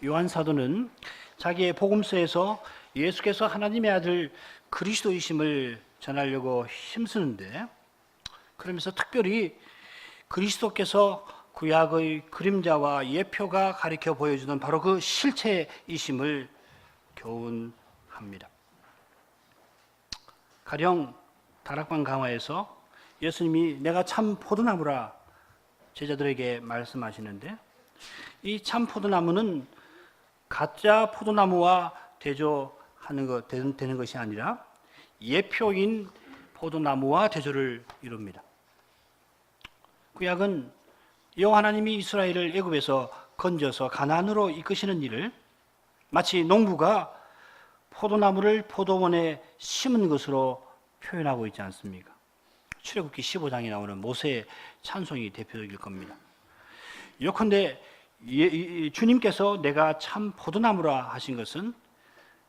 요한 사도는 자기의 복음서에서 예수께서 하나님의 아들 그리스도이심을 전하려고 힘쓰는데, 그러면서 특별히 그리스도께서 구약의 그림자와 예표가 가리켜 보여주는 바로 그 실체이심을 교훈합니다. 가령 다락방 강화에서 예수님이 내가 참 포도나무라 제자들에게 말씀하시는데, 이 참 포도나무는 가짜 포도나무와 대조하는 되는 것이 아니라 예표인 포도나무와 대조를 이룹니다. 구약은 여호와 하나님이 이스라엘을 애굽에서 건져서 가나안으로 이끄시는 일을 마치 농부가 포도나무를 포도원에 심은 것으로 표현하고 있지 않습니까? 출애굽기 15장에 나오는 모세의 찬송이 대표적일 겁니다. 예컨대 주님께서 내가 참 포도나무라 하신 것은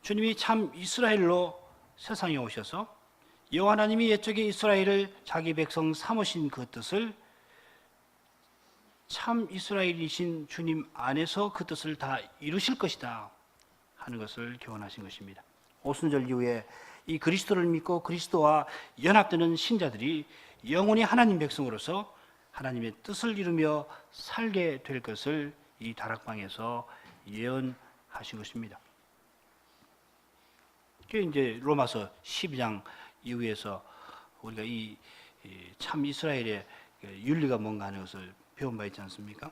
주님이 참 이스라엘로 세상에 오셔서 여호와 하나님이 옛적에 이스라엘을 자기 백성 삼으신 그 뜻을 참 이스라엘이신 주님 안에서 그 뜻을 다 이루실 것이다 하는 것을 교훈하신 것입니다. 오순절 이후에 이 그리스도를 믿고 그리스도와 연합되는 신자들이 영원히 하나님 백성으로서 하나님의 뜻을 이루며 살게 될 것을 이 다락방에서 예언하신 것입니다. 그게 이제 로마서 12장 이후에서 우리가 이 참 이스라엘의 윤리가 뭔가 하는 것을 배운 바 있지 않습니까?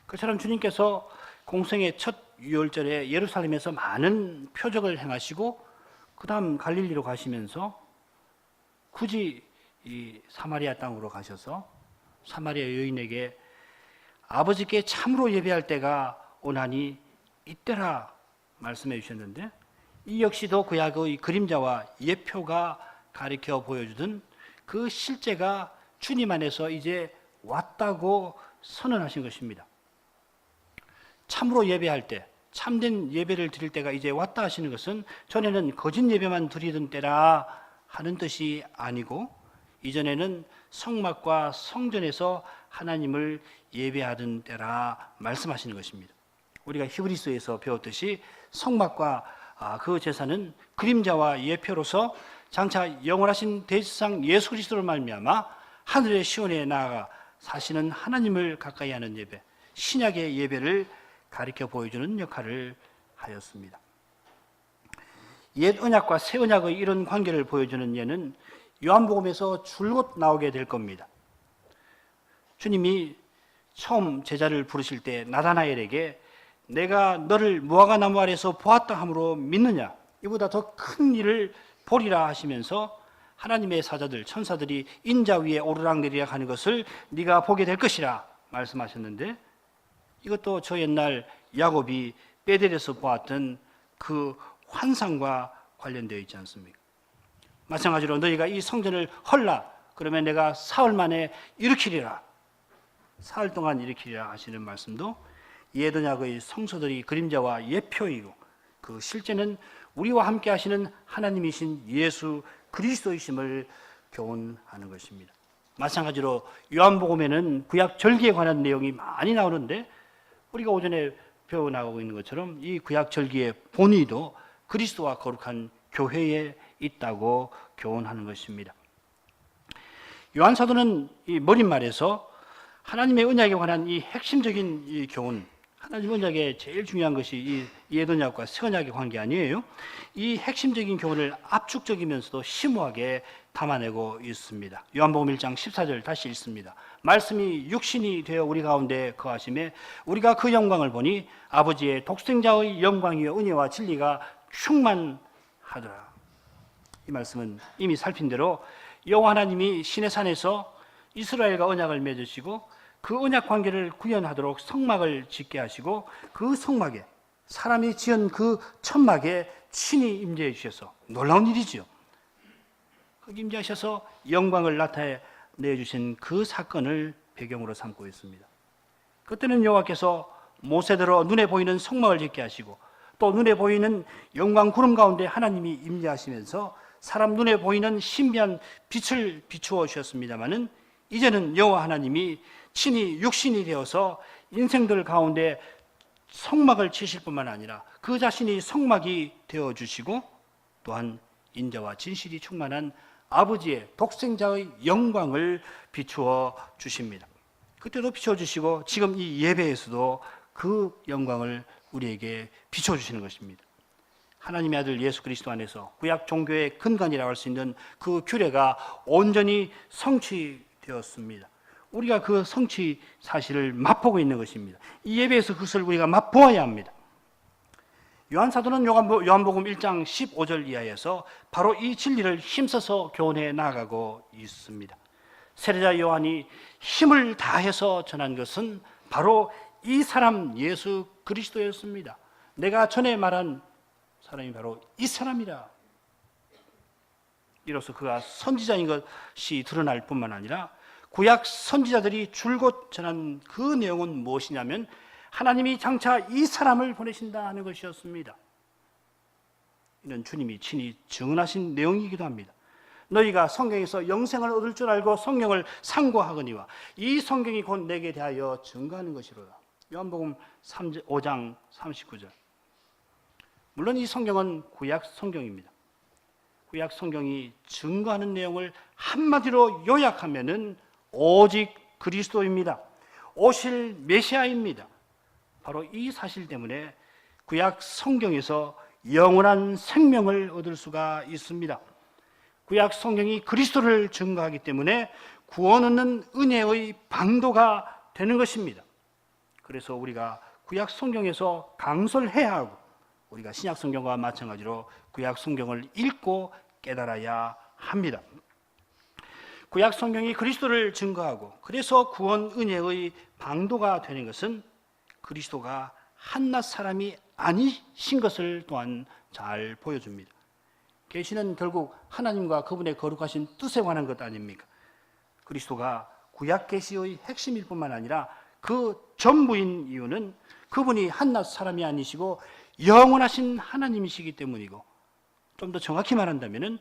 그처럼 주님께서 공생의 첫 유월절에 예루살렘에서 많은 표적을 행하시고 그 다음 갈릴리로 가시면서 굳이 이 사마리아 땅으로 가셔서 사마리아 여인에게 아버지께 참으로 예배할 때가 오나니 이때라 말씀해 주셨는데, 이 역시도 구약의 그림자와 예표가 가리켜 보여주던 그 실제가 주님 안에서 이제 왔다고 선언하신 것입니다. 참으로 예배할 때, 참된 예배를 드릴 때가 이제 왔다 하시는 것은 전에는 거짓 예배만 드리던 때라 하는 뜻이 아니고, 이전에는 성막과 성전에서 하나님을 예배하던 때라 말씀하시는 것입니다. 우리가 히브리서에서 배웠듯이 성막과 그 제사는 그림자와 예표로서 장차 영원하신 대지상 예수 그리스도로 말미암아 하늘의 시온에 나아가 사시는 하나님을 가까이 하는 예배, 신약의 예배를 가리켜 보여주는 역할을 하였습니다. 옛 언약과 새 언약의 이런 관계를 보여주는 예는 요한복음에서 줄곧 나오게 될 겁니다. 주님이 처음 제자를 부르실 때 나다나엘에게 내가 너를 무화과 나무 아래서 보았다 함으로 믿느냐, 이보다 더 큰 일을 보리라 하시면서 하나님의 사자들, 천사들이 인자 위에 오르락내리락 하는 것을 네가 보게 될 것이라 말씀하셨는데, 이것도 저 옛날 야곱이 베델에서 보았던 그 환상과 관련되어 있지 않습니까? 마찬가지로 너희가 이 성전을 헐라 그러면 내가 사흘 만에 일으키리라, 사흘 동안 일으키리라 하시는 말씀도 옛 언약의 성소들이 그림자와 예표이고 그 실제는 우리와 함께 하시는 하나님이신 예수 그리스도이심을 교훈하는 것입니다. 마찬가지로 요한복음에는 구약 절기에 관한 내용이 많이 나오는데, 우리가 오전에 배워나가고 있는 것처럼 이 구약 절기의 본의도 그리스도와 거룩한 교회에 있다고 교훈하는 것입니다. 요한 사도는 이 머릿말에서 하나님의 언약에 관한 이 핵심적인 이 교훈, 하나님 언약의 제일 중요한 것이 이 옛 언약과 새 언약의 관계 아니에요? 이 핵심적인 교훈을 압축적이면서도 심오하게 담아내고 있습니다. 요한복음 1장 14절 다시 읽습니다. 말씀이 육신이 되어 우리 가운데 거하심에 우리가 그 영광을 보니 아버지의 독생자의 영광이요 은혜와 진리가 충만하더라. 이 말씀은 이미 살핀 대로 여호와 하나님이 시내산에서 이스라엘과 언약을 맺으시고 그 언약 관계를 구현하도록 성막을 짓게 하시고 그 성막에 사람이 지은 그 천막에 친히 임재해 주셔서 놀라운 일이죠. 거기 임재하셔서 영광을 나타내 주신 그 사건을 배경으로 삼고 있습니다. 그때는 여호와께서 모세대로 눈에 보이는 성막을 짓게 하시고 또 눈에 보이는 영광 구름 가운데 하나님이 임재하시면서 사람 눈에 보이는 신비한 빛을 비추어 주셨습니다마는, 이제는 여호와 하나님이 친히 육신이 되어서 인생들 가운데 성막을 치실 뿐만 아니라 그 자신이 성막이 되어주시고 또한 인자와 진실이 충만한 아버지의 독생자의 영광을 비추어 주십니다. 그때도 비춰주시고 지금 이 예배에서도 그 영광을 우리에게 비춰주시는 것입니다. 하나님의 아들 예수 그리스도 안에서 구약 종교의 근간이라고 할 수 있는 그 규례가 온전히 성취되었습니다. 우리가 그 성취 사실을 맛보고 있는 것입니다. 이 예배에서 그것을 우리가 맛보아야 합니다. 요한사도는 요한복음 1장 15절 이하에서 바로 이 진리를 힘써서 교훈해 나가고 있습니다. 세례자 요한이 힘을 다해서 전한 것은 바로 이 사람 예수 그리스도였습니다. 내가 전에 말한 사람이 바로 이 사람이라. 이로써 그가 선지자인 것이 드러날 뿐만 아니라 구약 선지자들이 줄곧 전한 그 내용은 무엇이냐면 하나님이 장차 이 사람을 보내신다 하는 것이었습니다. 이는 주님이 친히 증언하신 내용이기도 합니다. 너희가 성경에서 영생을 얻을 줄 알고 성경을 상고하거니와 이 성경이 곧 내게 대하여 증거하는 것이로다. 요한복음 5장 39절. 물론 이 성경은 구약 성경입니다. 구약 성경이 증거하는 내용을 한마디로 요약하면은 오직 그리스도입니다. 오실 메시아입니다. 바로 이 사실 때문에 구약 성경에서 영원한 생명을 얻을 수가 있습니다. 구약 성경이 그리스도를 증거하기 때문에 구원 얻는 은혜의 방도가 되는 것입니다. 그래서 우리가 구약 성경에서 강설을 해야 하고 우리가 신약 성경과 마찬가지로 구약 성경을 읽고 깨달아야 합니다. 구약 성경이 그리스도를 증거하고 그래서 구원 은혜의 방도가 되는 것은 그리스도가 한낱 사람이 아니신 것을 또한 잘 보여줍니다. 계시는 결국 하나님과 그분의 거룩하신 뜻에 관한 것 아닙니까? 그리스도가 구약 계시의 핵심일 뿐만 아니라 그 전부인 이유는 그분이 한낱 사람이 아니시고 영원하신 하나님이시기 때문이고, 좀 더 정확히 말한다면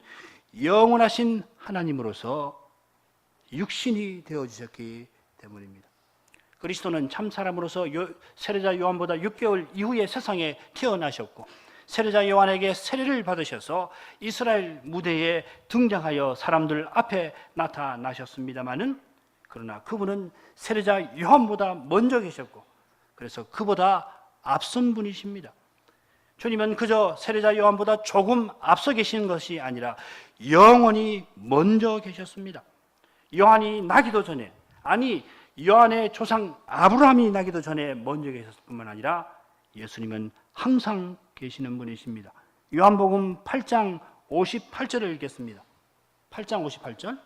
영원하신 하나님으로서 육신이 되어주셨기 때문입니다. 그리스도는 참 사람으로서 세례자 요한보다 6개월 이후에 세상에 태어나셨고 세례자 요한에게 세례를 받으셔서 이스라엘 무대에 등장하여 사람들 앞에 나타나셨습니다마는, 그러나 그분은 세례자 요한보다 먼저 계셨고 그래서 그보다 앞선 분이십니다. 주님은 그저 세례자 요한보다 조금 앞서 계시는 것이 아니라 영원히 먼저 계셨습니다. 요한이 나기도 전에, 아니 요한의 조상 아브라함이 나기도 전에 먼저 계셨을 뿐만 아니라 예수님은 항상 계시는 분이십니다. 요한복음 8장 58절을 읽겠습니다. 8장 58절.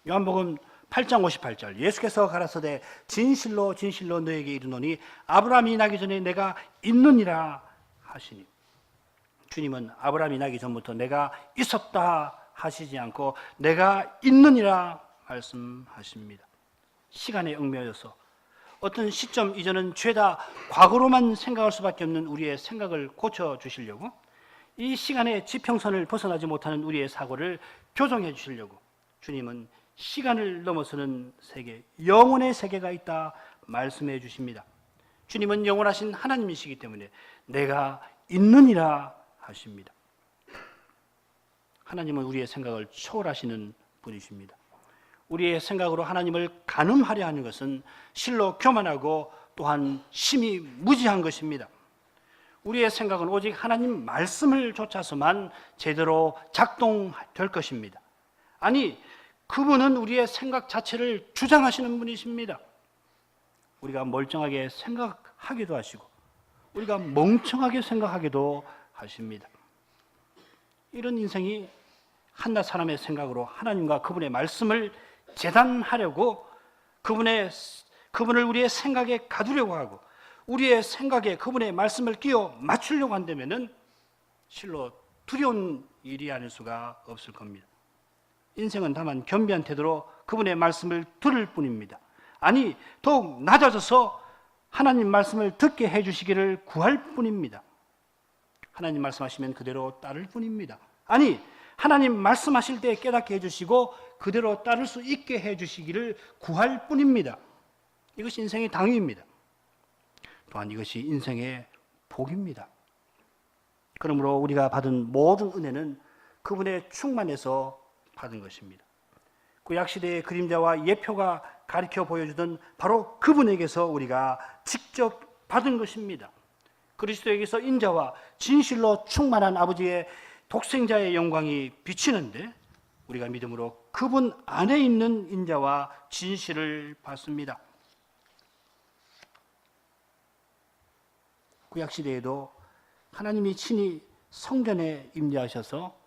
요한복음 8장 58절. 예수께서 가라사대 진실로 진실로 너에게 이르노니 아브라함이 나기 전에 내가 있느니라 하시니. 주님은 아브라함이 나기 전부터 내가 있었다 하시지 않고 내가 있느니라 말씀하십니다. 시간에 얽매여서 어떤 시점 이전은 죄다 과거로만 생각할 수밖에 없는 우리의 생각을 고쳐주시려고, 이 시간의 지평선을 벗어나지 못하는 우리의 사고를 교정해 주시려고 주님은 시간을 넘어서는 세계, 영혼의 세계가 있다 말씀해 주십니다. 주님은 영원하신 하나님이시기 때문에 내가 있느니라 하십니다. 하나님은 우리의 생각을 초월하시는 분이십니다. 우리의 생각으로 하나님을 가늠하려 하는 것은 실로 교만하고 또한 심히 무지한 것입니다. 우리의 생각은 오직 하나님 말씀을 쫓아서만 제대로 작동될 것입니다. 아니, 그분은 우리의 생각 자체를 주장하시는 분이십니다. 우리가 멀쩡하게 생각하기도 하시고 우리가 멍청하게 생각하기도 하십니다. 이런 인생이 한낱 사람의 생각으로 하나님과 그분의 말씀을 재단하려고 그분을 우리의 생각에 가두려고 하고 우리의 생각에 그분의 말씀을 끼워 맞추려고 한다면은 실로 두려운 일이 아닐 수가 없을 겁니다. 인생은 다만 겸비한 태도로 그분의 말씀을 들을 뿐입니다. 아니, 더욱 낮아져서 하나님 말씀을 듣게 해주시기를 구할 뿐입니다. 하나님 말씀하시면 그대로 따를 뿐입니다. 아니, 하나님 말씀하실 때 깨닫게 해주시고 그대로 따를 수 있게 해주시기를 구할 뿐입니다. 이것이 인생의 당위입니다. 또한 이것이 인생의 복입니다. 그러므로 우리가 받은 모든 은혜는 그분의 충만해서 받은 것입니다. 구약시대의 그림자와 예표가 가르쳐 보여주던 바로 그분에게서 우리가 직접 받은 것입니다. 그리스도에게서 인자와 진실로 충만한 아버지의 독생자의 영광이 비치는데 우리가 믿음으로 그분 안에 있는 인자와 진실을 받습니다. 구약시대에도 하나님이 친히 성전에 임재하셔서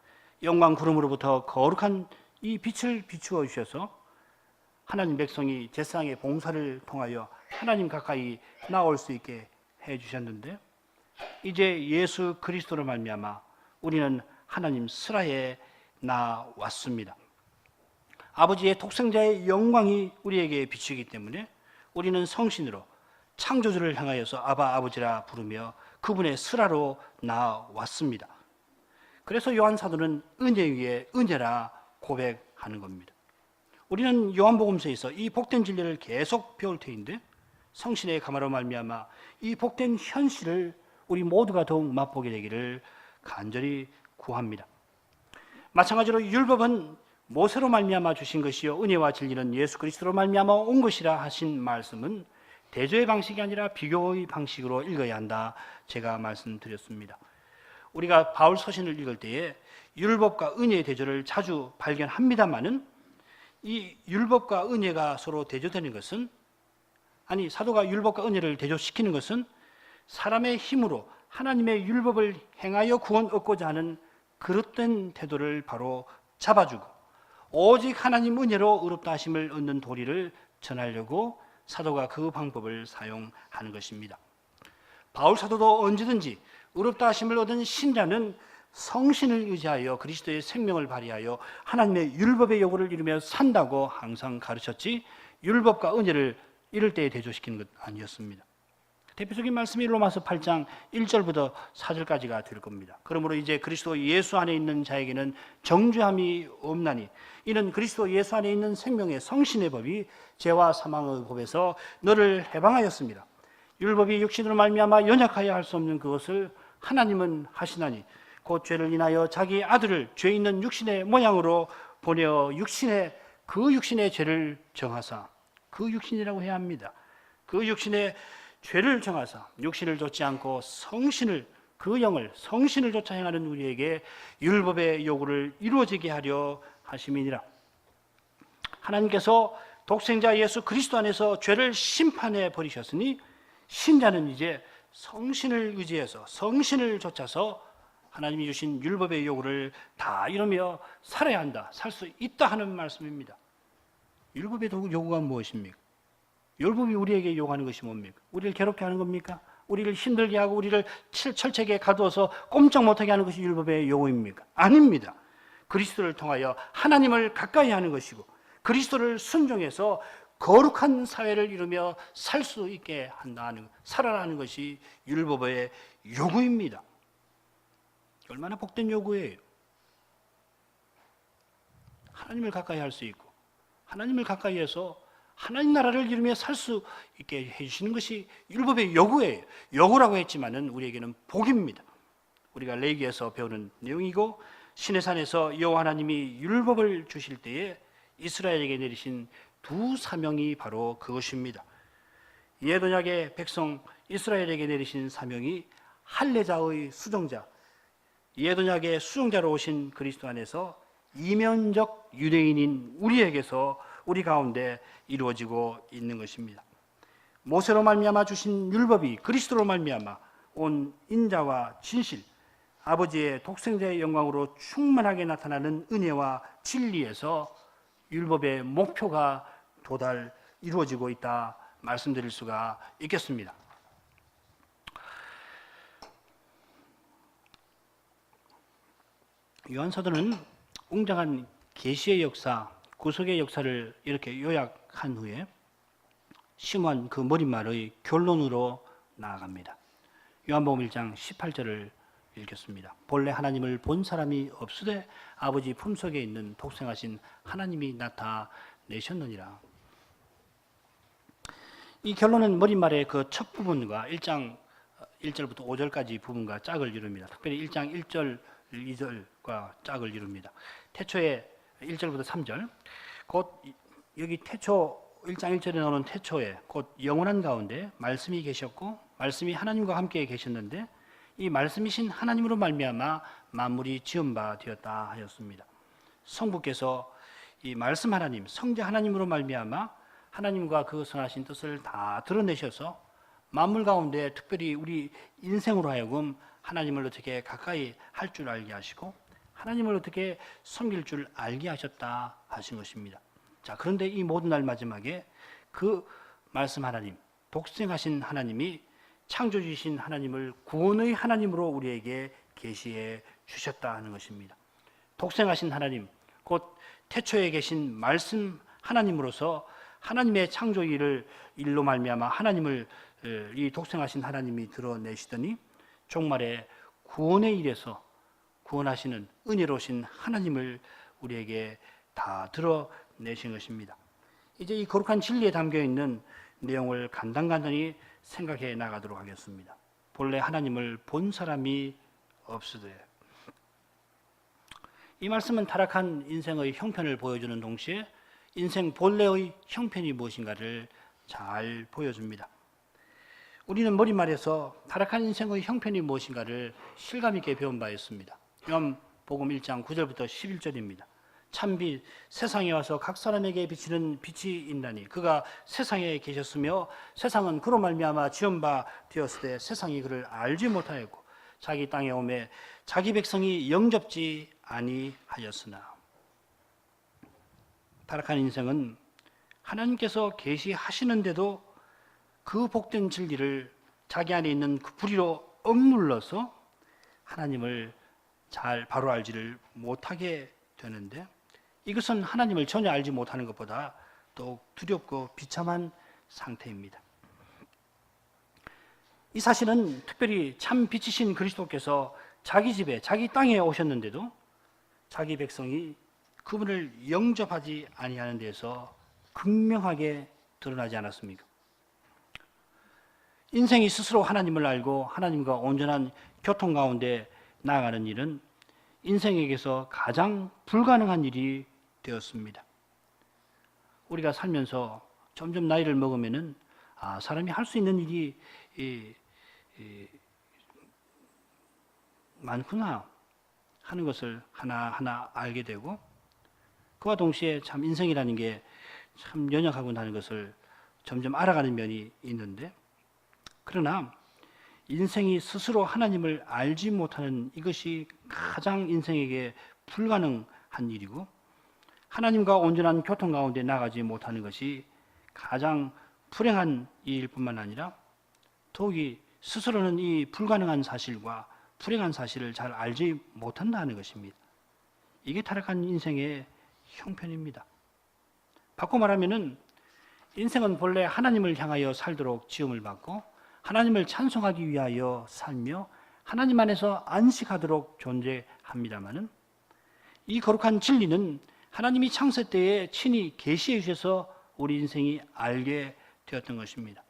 영광 구름으로부터 거룩한 이 빛을 비추어 주셔서 하나님 백성이 제사장의 봉사를 통하여 하나님 가까이 나올 수 있게 해 주셨는데 이제 예수 그리스도로 말미암아 우리는 하나님 슬하에 나왔습니다. 아버지의 독생자의 영광이 우리에게 비치기 때문에 우리는 성신으로 창조주를 향하여서 아바 아버지라 부르며 그분의 슬하로 나왔습니다. 그래서 요한 사도는 은혜 위에 은혜라 고백하는 겁니다. 우리는 요한복음서에서 이 복된 진리를 계속 배울 터인데 성신의 감화로 말미암아 이 복된 현실을 우리 모두가 더욱 맛보게 되기를 간절히 구합니다. 마찬가지로 율법은 모세로 말미암아 주신 것이요 은혜와 진리는 예수 그리스도로 말미암아 온 것이라 하신 말씀은 대조의 방식이 아니라 비교의 방식으로 읽어야 한다 제가 말씀드렸습니다. 우리가 바울 서신을 읽을 때에 율법과 은혜의 대조를 자주 발견합니다마는 이 율법과 은혜가 서로 대조되는 것은 아니 사도가 율법과 은혜를 대조시키는 것은 사람의 힘으로 하나님의 율법을 행하여 구원 얻고자 하는 그릇된 태도를 바로 잡아주고 오직 하나님 은혜로 의롭다 하심을 얻는 도리를 전하려고 사도가 그 방법을 사용하는 것입니다. 바울 사도도 언제든지 의롭다 하심을 얻은 신자는 성신을 의지하여 그리스도의 생명을 발휘하여 하나님의 율법의 요구를 이루며 산다고 항상 가르쳤지 율법과 은혜를 이럴 때에 대조시키는 것 아니었습니다. 대표적인 말씀이 로마서 8장 1절부터 4절까지가 될 겁니다. 그러므로 이제 그리스도 예수 안에 있는 자에게는 정죄함이 없나니 이는 그리스도 예수 안에 있는 생명의 성신의 법이 죄와 사망의 법에서 너를 해방하였습니다. 율법이 육신으로 말미암아 연약하여 할 수 없는 그것을 하나님은 하시나니 곧 죄를 인하여 자기 아들을 죄 있는 육신의 모양으로 보내어 그 육신의 죄를 정하사 그 육신이라고 해야 합니다. 그 육신의 죄를 정하사 육신을 좇지 않고 성신을 그 영을 성신을 좇아 행하는 우리에게 율법의 요구를 이루어지게 하려 하심이니라. 하나님께서 독생자 예수 그리스도 안에서 죄를 심판해 버리셨으니 신자는 이제 성신을 의지해서 성신을 좇아서 하나님이 주신 율법의 요구를 다 이루며 살아야 한다, 살 수 있다 하는 말씀입니다. 율법의 요구가 무엇입니까? 율법이 우리에게 요구하는 것이 뭡니까? 우리를 괴롭게 하는 겁니까? 우리를 힘들게 하고 우리를 철책에 가두어서 꼼짝 못하게 하는 것이 율법의 요구입니까? 아닙니다. 그리스도를 통하여 하나님을 가까이 하는 것이고 그리스도를 순종해서 거룩한 사회를 이루며 살 수 있게 한다는 살아라는 것이 율법의 요구입니다. 얼마나 복된 요구예요. 하나님을 가까이 할 수 있고 하나님을 가까이 해서 하나님 나라를 이루며 살 수 있게 해주시는 것이 율법의 요구예요. 요구라고 했지만은 우리에게는 복입니다. 우리가 레위기에서 배우는 내용이고 신의 산에서 여호와 하나님이 율법을 주실 때에 이스라엘에게 내리신 두 사명이 바로 그것입니다. 옛언약의 백성 이스라엘에게 내리신 사명이 할례자의 수종자, 옛언약의 수종자로 오신 그리스도 안에서 이면적 유대인인 우리에게서 우리 가운데 이루어지고 있는 것입니다. 모세로 말미암아 주신 율법이 그리스도로 말미암아 온 인자와 진실, 아버지의 독생자의 영광으로 충만하게 나타나는 은혜와 진리에서 율법의 목표가 도달 이루어지고 있다 말씀드릴 수가 있겠습니다. 요한사도는 웅장한 계시의 역사, 구속의 역사를 이렇게 요약한 후에 심오한 그 머릿말의 결론으로 나아갑니다. 요한복음 1장 18절을 읽겠습니다. 본래 하나님을 본 사람이 없으되 아버지 품속에 있는 독생하신 하나님이 나타내셨느니라. 이 결론은 머릿말의 그 첫 부분과 1장 1절부터 5절까지 부분과 짝을 이룹니다. 특별히 1장 1절, 2절과 짝을 이룹니다. 태초에 1절부터 3절, 곧 여기 태초 1장 1절에 나오는 태초에 곧 영원한 가운데 말씀이 계셨고 말씀이 하나님과 함께 계셨는데 이 말씀이신 하나님으로 말미암아 만물이 지은 바 되었다 하였습니다. 성부께서 이 말씀 하나님, 성자 하나님으로 말미암아 하나님과 그 선하신 뜻을 다 드러내셔서 만물 가운데 특별히 우리 인생으로 하여금 하나님을 어떻게 가까이 할 줄 알게 하시고 하나님을 어떻게 섬길 줄 알게 하셨다 하신 것입니다. 자, 그런데 이 모든 날 마지막에 그 말씀 하나님, 독생하신 하나님이 창조주이신 하나님을 구원의 하나님으로 우리에게 계시해 주셨다 하는 것입니다. 독생하신 하나님, 곧 태초에 계신 말씀 하나님으로서 하나님의 창조 일로 말미암아 하나님을 이 독생하신 하나님이 드러내시더니 종말에 구원의 일에서 구원하시는 은혜로우신 하나님을 우리에게 다 드러내신 것입니다. 이제 이 거룩한 진리에 담겨 있는 내용을 간단히 생각해 나가도록 하겠습니다. 본래 하나님을 본 사람이 없으되, 이 말씀은 타락한 인생의 형편을 보여주는 동시에 인생 본래의 형편이 무엇인가를 잘 보여줍니다. 우리는 머릿말에서 타락한 인생의 형편이 무엇인가를 실감 있게 배운 바 있습니다. 요한복음 1장 9절부터 11절입니다. 참빛 세상에 와서 각 사람에게 비치는 빛이 있나니 그가 세상에 계셨으며 세상은 그로 말미암아 지은 바 되었을 때 세상이 그를 알지 못하였고 자기 땅에 오매 자기 백성이 영접지 아니하였으나. 타락한 인생은 하나님께서 계시하시는데도 그 복된 진리를 자기 안에 있는 그 불의로 억눌러서 하나님을 잘 바로 알지를 못하게 되는데, 이것은 하나님을 전혀 알지 못하는 것보다 더욱 두렵고 비참한 상태입니다. 이 사실은 특별히 참 빛이신 그리스도께서 자기 집에 자기 땅에 오셨는데도 자기 백성이 그분을 영접하지 아니하는 데서 극명하게 드러나지 않았습니까? 인생이 스스로 하나님을 알고 하나님과 온전한 교통 가운데 나아가는 일은 인생에게서 가장 불가능한 일이 되었습니다. 우리가 살면서 점점 나이를 먹으면은 사람이 할 수 있는 일이 많구나 하는 것을 하나하나 알게 되고, 그와 동시에 참 인생이라는 게 참 연약하구나 하는 것을 점점 알아가는 면이 있는데, 그러나 인생이 스스로 하나님을 알지 못하는 이것이 가장 인생에게 불가능한 일이고, 하나님과 온전한 교통 가운데 나가지 못하는 것이 가장 불행한 일일 뿐만 아니라 더욱이 스스로는 이 불가능한 사실과 불행한 사실을 잘 알지 못한다는 것입니다. 이게 타락한 인생의 형편입니다. 바꿔 말하면은 인생은 본래 하나님을 향하여 살도록 지음을 받고 하나님을 찬송하기 위하여 살며 하나님 안에서 안식하도록 존재합니다마는, 이 거룩한 진리는 하나님이 창세 때에 친히 계시해 주셔서 우리 인생이 알게 되었던 것입니다.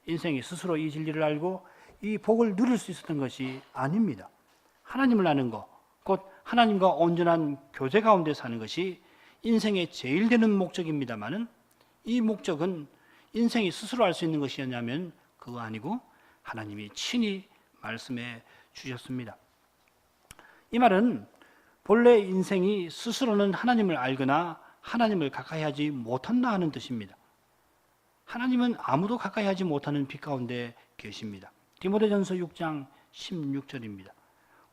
인생이 스스로 이 진리를 알고 이 복을 누릴 수 있었던 것이 아닙니다. 하나님을 아는 것, 곧 하나님과 온전한 교제 가운데 사는 것이 인생의 제일 되는 목적입니다마는, 이 목적은 인생이 스스로 알 수 있는 것이었냐면 그거 아니고 하나님이 친히 말씀해 주셨습니다. 이 말은 본래 인생이 스스로는 하나님을 알거나 하나님을 가까이 하지 못한다 하는 뜻입니다. 하나님은 아무도 가까이 하지 못하는 빛 가운데 계십니다. 디모데전서 6장 16절입니다.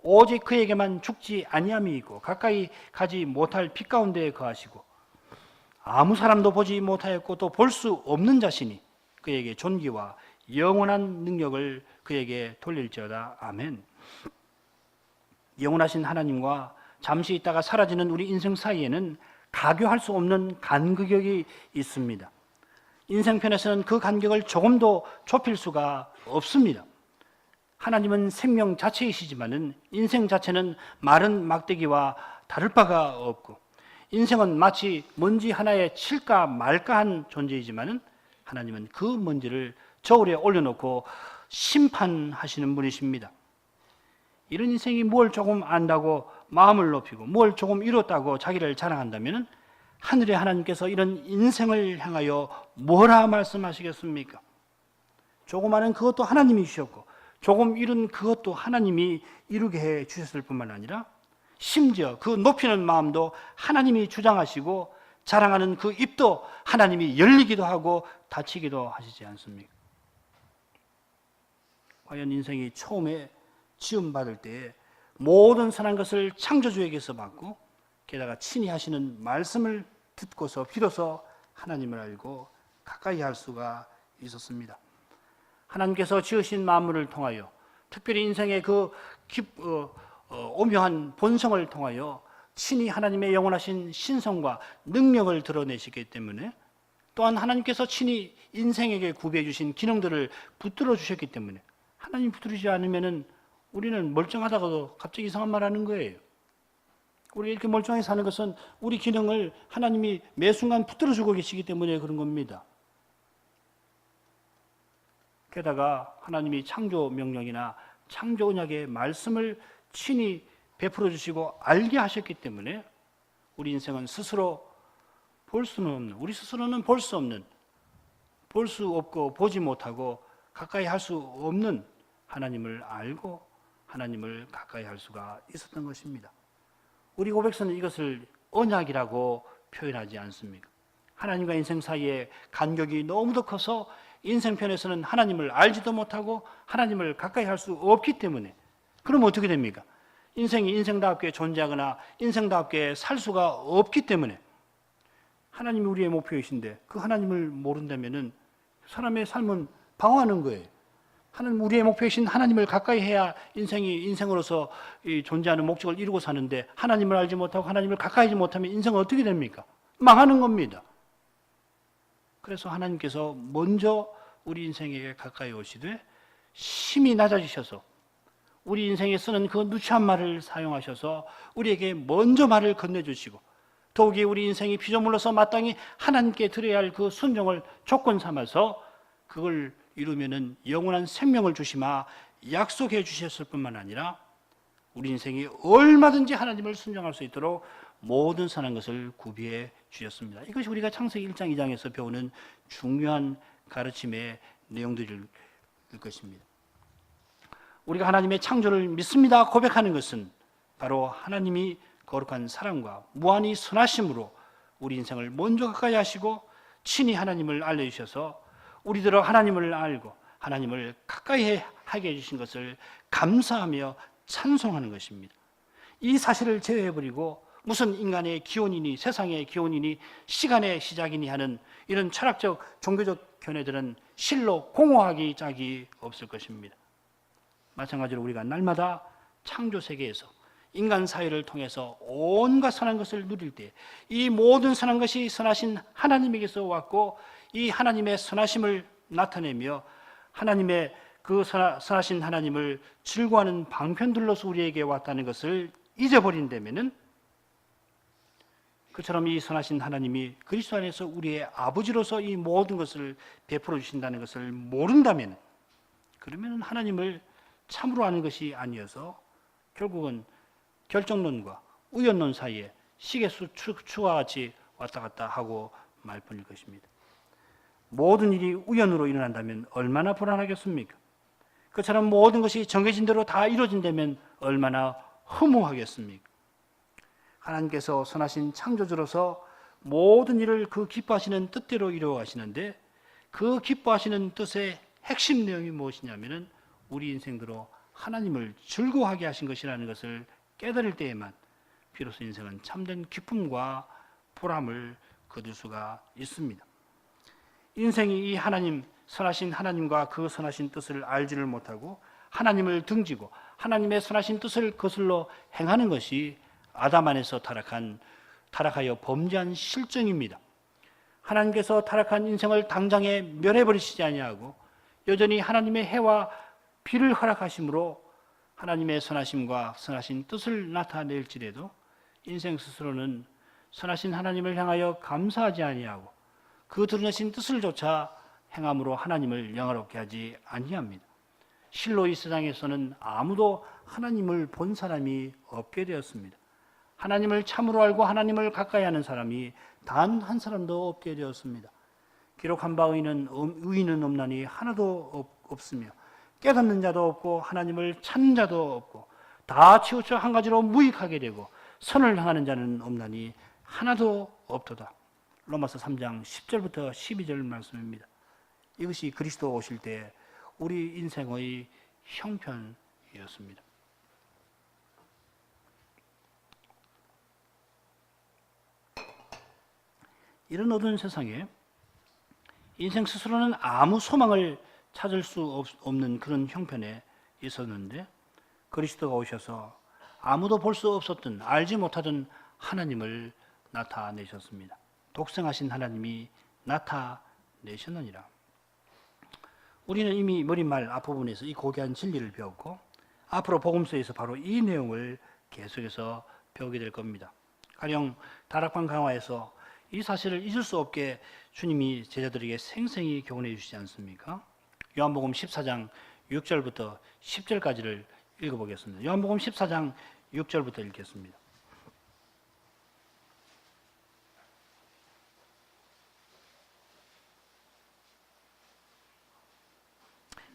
오직 그에게만 죽지 아니함이 있고 가까이 가지 못할 빛 가운데 거하시고 아무 사람도 보지 못하였고 또 볼 수 없는 자신이 그에게 존귀와 영원한 능력을 그에게 돌릴지어다. 아멘. 영원하신 하나님과 잠시 있다가 사라지는 우리 인생 사이에는 가교할 수 없는 간극이 있습니다. 인생편에서는 그 간격을 조금도 좁힐 수가 없습니다. 하나님은 생명 자체이시지만은 인생 자체는 마른 막대기와 다를 바가 없고, 인생은 마치 먼지 하나에 칠까 말까한 존재이지만은 하나님은 그 먼지를 저울에 올려놓고 심판하시는 분이십니다. 이런 인생이 뭘 조금 안다고 마음을 높이고 뭘 조금 이뤘다고 자기를 자랑한다면 하늘의 하나님께서 이런 인생을 향하여 뭐라 말씀하시겠습니까? 조그마한 그것도 하나님이 주셨고 조금 이룬 그것도 하나님이 이루게 해 주셨을 뿐만 아니라 심지어 그 높이는 마음도 하나님이 주장하시고 자랑하는 그 입도 하나님이 열리기도 하고 닫히기도 하시지 않습니까? 과연 인생이 처음에 지음받을 때에 모든 선한 것을 창조주에게서 받고 게다가 친히 하시는 말씀을 듣고서 비로소 하나님을 알고 가까이 할 수가 있었습니다. 하나님께서 지으신 만물을 통하여 특별히 인생의 그 오묘한 본성을 통하여 친히 하나님의 영원하신 신성과 능력을 드러내시기 때문에 또한 하나님께서 친히 인생에게 구비해 주신 기능들을 붙들어 주셨기 때문에 하나님 붙들지 않으면은 우리는 멀쩡하다가도 갑자기 이상한 말 하는 거예요. 우리 이렇게 멀쩡하게 사는 것은 우리 기능을 하나님이 매 순간 붙들어 주고 계시기 때문에 그런 겁니다. 게다가 하나님이 창조 명령이나 창조 언약의 말씀을 친히 베풀어 주시고 알게 하셨기 때문에 우리 인생은 스스로 볼 수는 없는, 우리 스스로는 볼 수 없는, 볼 수 없고 보지 못하고 가까이 할 수 없는 하나님을 알고 하나님을 가까이 할 수가 있었던 것입니다. 우리 고백서는 이것을 언약이라고 표현하지 않습니까? 하나님과 인생 사이에 간격이 너무도 커서 인생편에서는 하나님을 알지도 못하고 하나님을 가까이 할 수 없기 때문에 그럼 어떻게 됩니까? 인생이 인생답게 존재하거나 인생답게 살 수가 없기 때문에 하나님이 우리의 목표이신데 그 하나님을 모른다면은 사람의 삶은 방황하는 거예요. 하나님 우리의 목표이신 하나님을 가까이 해야 인생이 인생으로서 존재하는 목적을 이루고 사는데 하나님을 알지 못하고 하나님을 가까이 하지 못하면 인생은 어떻게 됩니까? 망하는 겁니다. 그래서 하나님께서 먼저 우리 인생에게 가까이 오시되 심히 낮아지셔서 우리 인생에 쓰는 그 누추한 말을 사용하셔서 우리에게 먼저 말을 건네주시고 더욱이 우리 인생이 피조물로서 마땅히 하나님께 드려야 할 그 순종을 조건 삼아서 그걸 이루면은 영원한 생명을 주시마 약속해 주셨을 뿐만 아니라 우리 인생이 얼마든지 하나님을 순종할 수 있도록 모든 선한 것을 구비해 주셨습니다. 이것이 우리가 창세기 1장 2장에서 배우는 중요한 가르침의 내용들일 것입니다. 우리가 하나님의 창조를 믿습니다 고백하는 것은 바로 하나님이 거룩한 사랑과 무한히 선하심으로 우리 인생을 먼저 가까이 하시고 친히 하나님을 알려주셔서 우리들은 하나님을 알고 하나님을 가까이 하게 해주신 것을 감사하며 찬송하는 것입니다. 이 사실을 제외해버리고 무슨 인간의 기원이니 세상의 기원이니 시간의 시작이니 하는 이런 철학적 종교적 견해들은 실로 공허하기 짝이 없을 것입니다. 마찬가지로 우리가 날마다 창조 세계에서 인간 사회를 통해서 온갖 선한 것을 누릴 때 이 모든 선한 것이 선하신 하나님에게서 왔고 이 하나님의 선하심을 나타내며 하나님의 그 선하신 하나님을 즐거워하는 방편들로서 우리에게 왔다는 것을 잊어버린다면은 그처럼 이 선하신 하나님이 그리스도 안에서 우리의 아버지로서 이 모든 것을 베풀어 주신다는 것을 모른다면 그러면 하나님을 참으로 아는 것이 아니어서 결국은 결정론과 우연론 사이에 시계수 추와 같이 왔다 갔다 하고 말 뿐일 것입니다. 모든 일이 우연으로 일어난다면 얼마나 불안하겠습니까? 그처럼 모든 것이 정해진 대로 다 이루어진다면 얼마나 허무하겠습니까? 하나님께서 선하신 창조주로서 모든 일을 그 기뻐하시는 뜻대로 이루어가시는데 그 기뻐하시는 뜻의 핵심 내용이 무엇이냐면은 우리 인생대로 하나님을 즐거워하게 하신 것이라는 것을 깨달을 때에만 비로소 인생은 참된 기쁨과 보람을 거둘 수가 있습니다. 인생이 이 하나님, 선하신 하나님과 그 선하신 뜻을 알지를 못하고 하나님을 등지고 하나님의 선하신 뜻을 거슬러 행하는 것이 아담 안에서 타락하여 범죄한 실정입니다. 하나님께서 타락한 인생을 당장에 멸해버리시지 아니하고 여전히 하나님의 해와 비를 허락하심으로 하나님의 선하심과 선하신 뜻을 나타낼지라도 인생 스스로는 선하신 하나님을 향하여 감사하지 아니하고 그 드러내신 뜻을 조차 행함으로 하나님을 영화롭게 하지 아니합니다. 실로 이 세상에서는 아무도 하나님을 본 사람이 없게 되었습니다. 하나님을 참으로 알고 하나님을 가까이 하는 사람이 단 한 사람도 없게 되었습니다. 기록한 바 의인은 없나니 하나도 없으며 깨닫는 자도 없고 하나님을 찾는 자도 없고 다 치우쳐 한 가지로 무익하게 되고 선을 행하는 자는 없나니 하나도 없도다. 로마서 3장 10절부터 12절 말씀입니다. 이것이 그리스도 오실 때 우리 인생의 형편이었습니다. 이런 어두운 세상에 인생 스스로는 아무 소망을 찾을 수 없는 그런 형편에 있었는데 그리스도가 오셔서 아무도 볼 수 없었던 알지 못하던 하나님을 나타내셨습니다. 독생하신 하나님이 나타내셨느니라. 우리는 이미 머릿말 앞부분에서 이 고귀한 진리를 배웠고 앞으로 복음서에서 바로 이 내용을 계속해서 배우게 될 겁니다. 가령 다락방 강화에서 이 사실을 잊을 수 없게 주님이 제자들에게 생생히 교훈해 주시지 않습니까? 요한복음 14장 6절부터 10절까지를 읽어보겠습니다. 요한복음 14장 6절부터 읽겠습니다.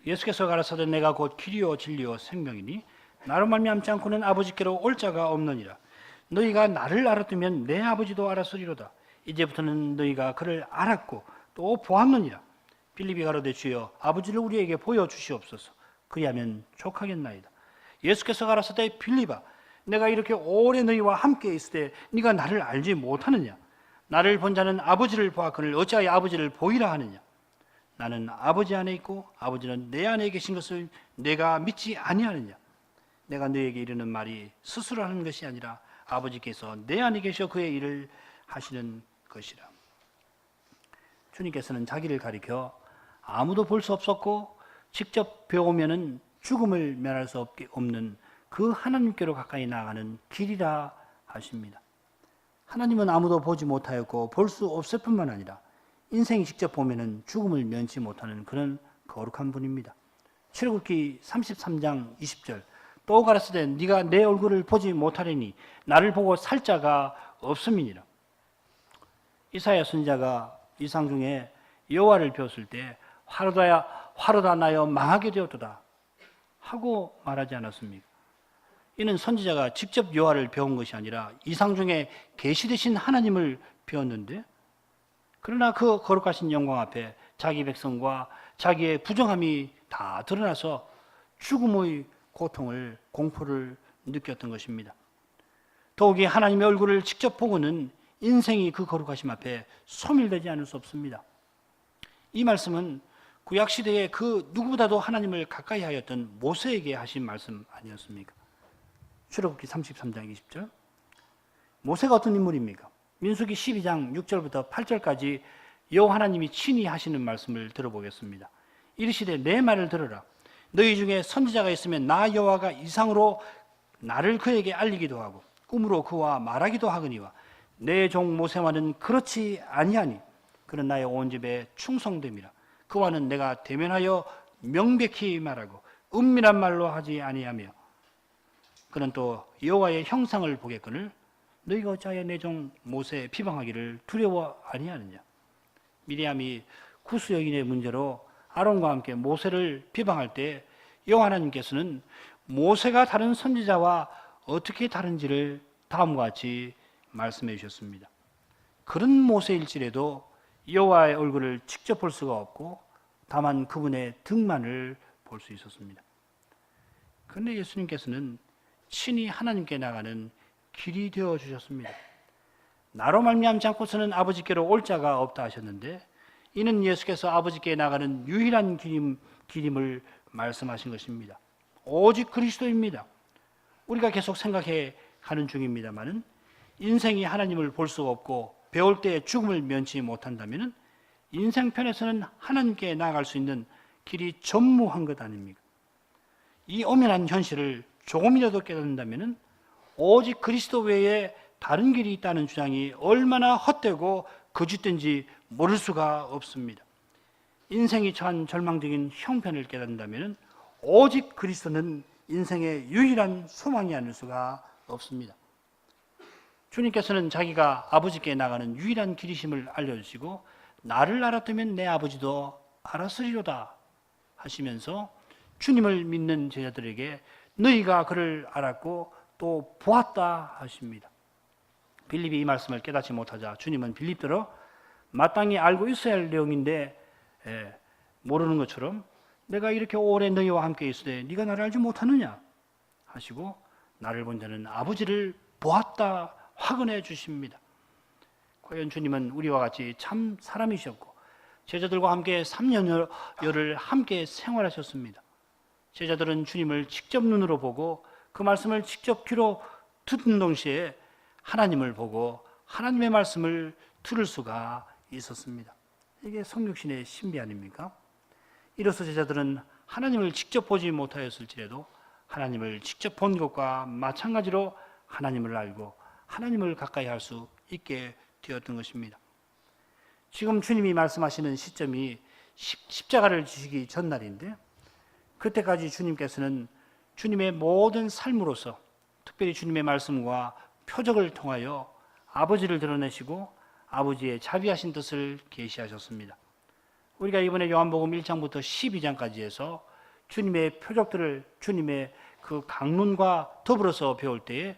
예수께서 가라사대 내가 곧 길이요 진리요 생명이니 나로 말미암지 않고는 아버지께로 올 자가 없느니라. 너희가 나를 알았으면 내 아버지도 알았으리로다. 이제부터는 너희가 그를 알았고 또 보았느니라. 빌립이 가로되 주여 아버지를 우리에게 보여주시옵소서. 그리하면 족하겠나이다. 예수께서 가라사대 빌립아 내가 이렇게 오래 너희와 함께 있을 때 네가 나를 알지 못하느냐. 나를 본 자는 아버지를 보았거늘 어찌하여 아버지를 보이라 하느냐. 나는 아버지 안에 있고 아버지는 내 안에 계신 것을 내가 믿지 아니하느냐. 내가 너에게 이르는 말이 스스로 하는 것이 아니라 아버지께서 내 안에 계셔 그의 일을 하시는 것이라. 주님께서는 자기를 가리켜 아무도 볼 수 없었고 직접 배우면은 죽음을 면할 수 없는 그 하나님께로 가까이 나아가는 길이라 하십니다. 하나님은 아무도 보지 못하였고 볼 수 없을 뿐만 아니라 인생이 직접 보면은 죽음을 면치 못하는 그런 거룩한 분입니다. 출애굽기 33장 20절 또 가라사대 네가 내 얼굴을 보지 못하리니 나를 보고 살 자가 없음이니라. 이사야 선지자가 이상 중에 여호와를 배웠을 때 화로다 나여 망하게 되었도다 하고 말하지 않았습니까? 이는 선지자가 직접 여호와를 배운 것이 아니라 이상 중에 계시되신 하나님을 배웠는데 그러나 그 거룩하신 영광 앞에 자기 백성과 자기의 부정함이 다 드러나서 죽음의 고통을 공포를 느꼈던 것입니다. 더욱이 하나님의 얼굴을 직접 보고는 인생이 그 거룩하심 앞에 소멸되지 않을 수 없습니다. 이 말씀은 구약시대에 그 누구보다도 하나님을 가까이 하였던 모세에게 하신 말씀 아니었습니까? 출애굽기 33장 20절 모세가 어떤 인물입니까? 민수기 12장 6절부터 8절까지 여호와 하나님이 친히 하시는 말씀을 들어보겠습니다. 이르시되 내 말을 들으라. 너희 중에 선지자가 있으면 나 여호와가 이상으로 나를 그에게 알리기도 하고 꿈으로 그와 말하기도 하거니와 내 종 모세와는 그렇지 아니하니 그는 나의 온 집에 충성됨이라. 그와는 내가 대면하여 명백히 말하고 은밀한 말로 하지 아니하며 그는 또 여호와의 형상을 보겠거늘 너희가 어찌하여 내 종 모세 비방하기를 두려워 아니하느냐. 미리암이 구수 여인의 문제로 아론과 함께 모세를 비방할 때 여호와 하나님께서는 모세가 다른 선지자와 어떻게 다른지를 다음과 같이 말씀해 주셨습니다. 그런 모세일지라도 여호와의 얼굴을 직접 볼 수가 없고 다만 그분의 등만을 볼 수 있었습니다. 그런데 예수님께서는 친히 하나님께 나가는 길이 되어 주셨습니다. 나로 말미암지 않고서는 아버지께로 올 자가 없다 하셨는데 이는 예수께서 아버지께 나가는 유일한 길임을 말씀하신 것입니다. 오직 그리스도입니다. 우리가 계속 생각해 가는 중입니다만은 인생이 하나님을 볼 수가 없고 배울 때 죽음을 면치 못한다면 인생편에서는 하나님께 나아갈 수 있는 길이 전무한 것 아닙니까? 이 엄연한 현실을 조금이라도 깨닫는다면 오직 그리스도 외에 다른 길이 있다는 주장이 얼마나 헛되고 거짓된지 모를 수가 없습니다. 인생이 처한 절망적인 형편을 깨닫는다면 오직 그리스도는 인생의 유일한 소망이 아닐 수가 없습니다. 주님께서는 자기가 아버지께 나가는 유일한 길이심을 알려주시고 나를 알았다면 내 아버지도 알았으리로다 하시면서 주님을 믿는 제자들에게 너희가 그를 알았고 또 보았다 하십니다. 빌립이 이 말씀을 깨닫지 못하자 주님은 빌립더러 마땅히 알고 있어야 할 내용인데 모르는 것처럼 내가 이렇게 오래 너희와 함께 있으되 네가 나를 알지 못하느냐 하시고 나를 본 자는 아버지를 보았다 확언해 주십니다. 과연 주님은 우리와 같이 참 사람이셨고 제자들과 함께 3년여를 함께 생활하셨습니다. 제자들은 주님을 직접 눈으로 보고 그 말씀을 직접 귀로 듣는 동시에 하나님을 보고 하나님의 말씀을 들을 수가 있었습니다. 이게 성육신의 신비 아닙니까? 이로써 제자들은 하나님을 직접 보지 못하였을지라도 하나님을 직접 본 것과 마찬가지로 하나님을 알고 하나님을 가까이 할 수 있게 되었던 것입니다. 지금 주님이 말씀하시는 시점이 십자가를 지시기 전날인데 그때까지 주님께서는 주님의 모든 삶으로서 특별히 주님의 말씀과 표적을 통하여 아버지를 드러내시고 아버지의 자비하신 뜻을 계시하셨습니다. 우리가 이번에 요한복음 1장부터 12장까지 해서 주님의 표적들을 주님의 그 강론과 더불어서 배울 때에